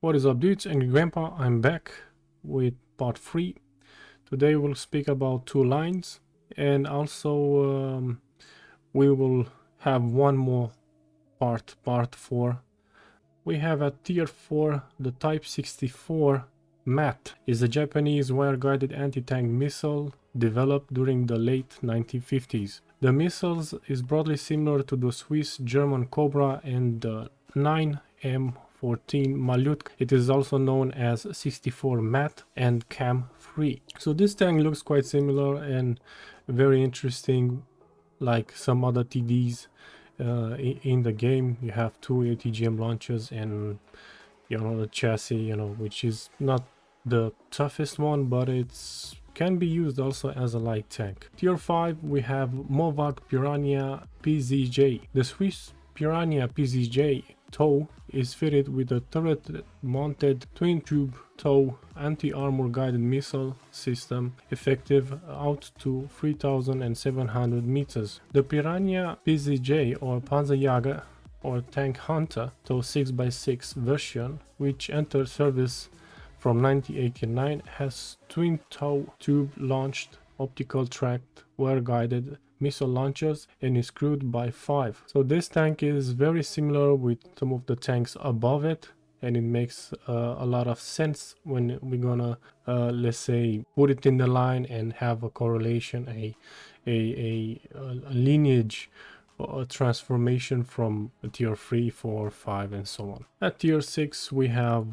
What is up, dudes and grandpa? I'm back with part 3. Today we'll speak about two lines, and also we will have one more part 4. We have at tier 4 the Type 64 MAT is a Japanese wire-guided anti-tank missile developed during the late 1950s. The missiles is broadly similar to the Swiss-German Cobra and the M113 Malyutka. It is also known as 64 MAT and Cam 3. So this tank looks quite similar and very interesting, like some other TDs in the game. You have two ATGM launchers and the chassis, which is not the toughest one, but it's can be used also as a light tank. Tier 5 we have MOWAG Piranha Pzj. The Swiss Piranha Pzj TOW is fitted with a turret-mounted twin-tube TOW anti-armor guided missile system, effective out to 3,700 meters. The Piranha PCJ or Panzerjäger or Tank Hunter TOW 6x6 version, which entered service from 1989, has twin TOW tube launched optical tracked wire guided missile launchers and is crewed by 5. So this tank is very similar with some of the tanks above it, and it makes a lot of sense when we're gonna let's say put it in the line and have a correlation, a lineage or a transformation from tier 3, 4, 5 and so on. At tier 6 we have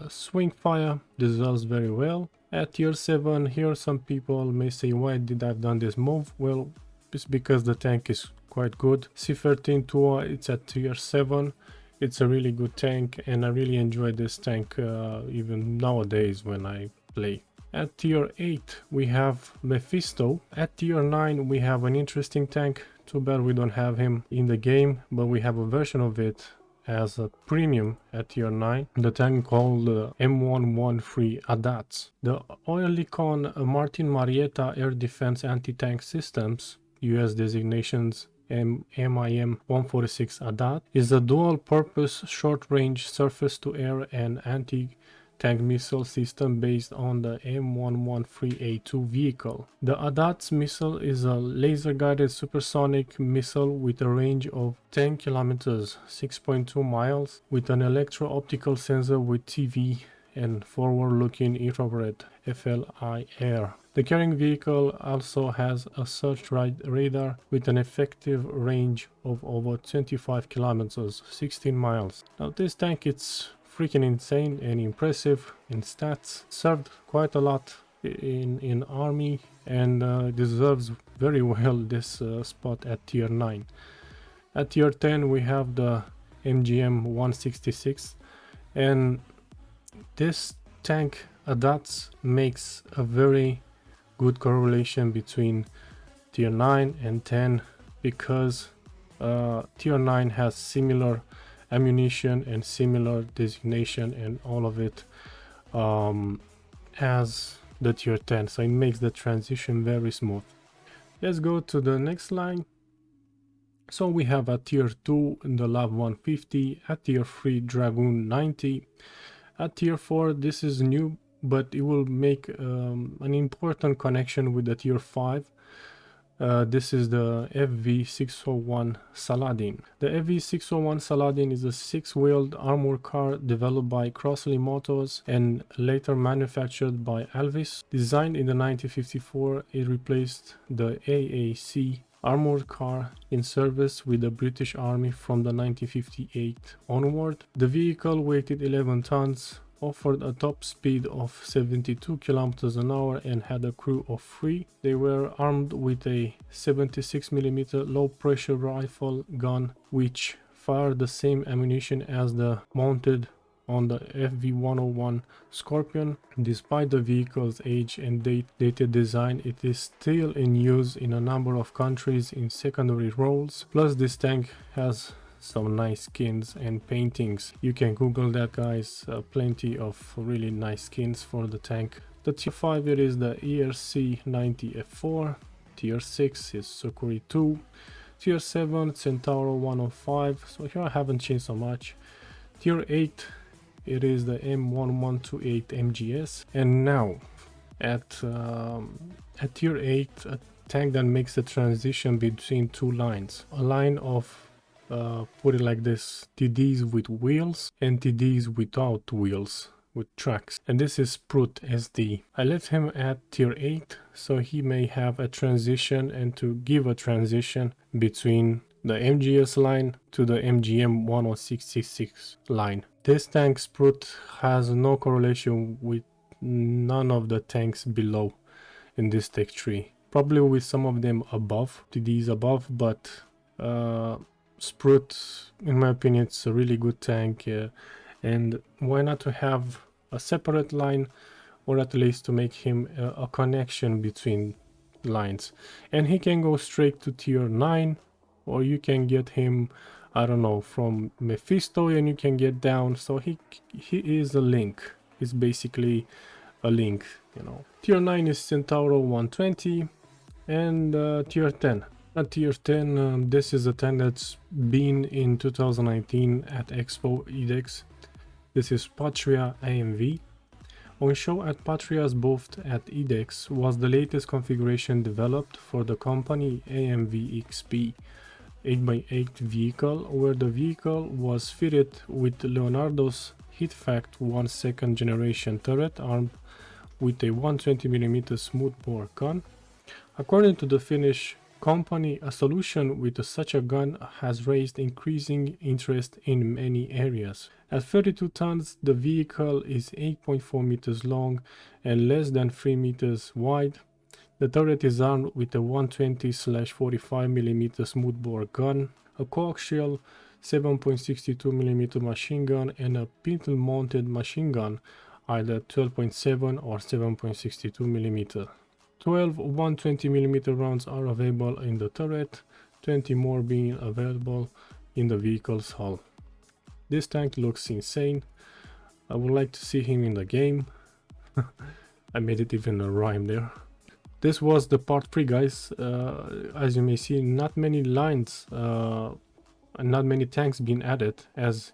Swingfire. This does very well. At tier 7, here some people may say, why did I have done this move? Well, it's because the tank is quite good. C13 TUA, it's at tier 7. It's a really good tank and I really enjoy this tank even nowadays when I play. At tier 8 we have Mephisto. At tier 9 we have an interesting tank. Too bad we don't have him in the game, but we have a version of it as a premium at tier 9. The tank called M113 ADATS. The Oerlikon Martin Marietta air defense anti-tank systems, US designations MIM-146 Adapt, is a dual-purpose short-range surface-to-air and anti-tank missile system based on the M113A2 vehicle. The ADATS missile is a laser-guided supersonic missile with a range of 10 kilometers, 6.2 miles, with an electro-optical sensor with TV and forward-looking infrared FLIR. The carrying vehicle also has a search radar with an effective range of over 25 kilometers, 16 miles. Now this tank, it's freaking insane and impressive in stats. Served quite a lot in army and deserves very well this spot at tier 9. At tier 10 we have the MGM-166, and this tank ADATS makes a very good correlation between tier 9 and 10, because tier 9 has similar ammunition and similar designation and all of it as the tier 10, so it makes the transition very smooth. Let's go to the next line. So we have at tier 2 the Lav 150, at tier 3 Dragoon 90. At tier 4 this is new, but it will make an important connection with the tier 5. This is the AV601 Saladin. The AV601 Saladin is a 6-wheeled armored car developed by Crossley Motors and later manufactured by Alvis. Designed in the 1954, it replaced the AAC armored car in service with the British Army from the 1958 onward. The vehicle weighed 11 tons, offered a top speed of 72 kilometers an hour and had a crew of 3. They were armed with a 76mm low pressure rifle gun, which fired the same ammunition as the mounted on the FV101 Scorpion. Despite the vehicle's age and dated design, it is still in use in a number of countries in secondary roles. Plus this tank has some nice skins and paintings. You can Google that, guys. Plenty of really nice skins for the tank. The tier 5 it is the ERC-90F4. Tier 6 is Sukhoi 2. Tier 7 Centauro 105. So here I haven't changed so much. Tier 8 It is the M113 MGS. And now at tier 8, a tank that makes the transition between two lines. A line of, put it like this, TDs with wheels and TDs without wheels, with tracks. And this is Sprut SD. I let him at tier 8 so he may have a transition and to give a transition between the MGS line to the MGM-166 line. This tank Sprut has no correlation with none of the tanks below in this tech tree. Probably with some of them above, TDs above, but Sprut, in my opinion, it's a really good tank, and why not to have a separate line, or at least to make him a connection between lines. And he can go straight to tier 9, or you can get him, I don't know, from Mephisto, and you can get down. So he is a link. He's basically a link, you know. Tier 9 is Centauro 120, and tier 10. At tier 10, this is a tank that's been in 2019 at Expo EDEX. This is Patria AMV. On show at Patria's booth at EDEX was the latest configuration developed for the company AMV XP 8x8 vehicle, where the vehicle was fitted with Leonardo's HeatFact 1 second generation turret armed with a 120mm smoothbore gun. According to the Finnish company, a solution with such a gun has raised increasing interest in many areas. At 32 tons, the vehicle is 8.4 meters long and less than 3 meters wide. The turret is armed with a 120/45mm smoothbore gun, a coaxial 7.62mm machine gun, and a pintle-mounted machine gun, either 12.7 or 7.62mm. 12 120mm rounds are available in the turret, 20 more being available in the vehicle's hull. This tank looks insane. I would like to see him in the game. I made it even a rhyme there. This was the part 3, guys. As you may see, not many lines and not many tanks being added as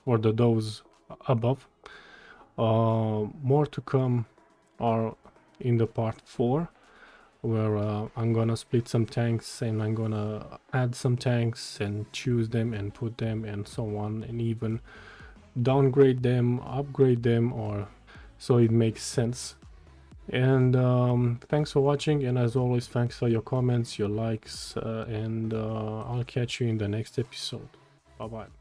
for the those above. More to come are in the part 4, where I'm gonna split some tanks and I'm gonna add some tanks and choose them and put them and so on, and even downgrade them, upgrade them, or so it makes sense. And thanks for watching, and as always, thanks for your comments, your likes, and I'll catch you in the next episode. Bye bye.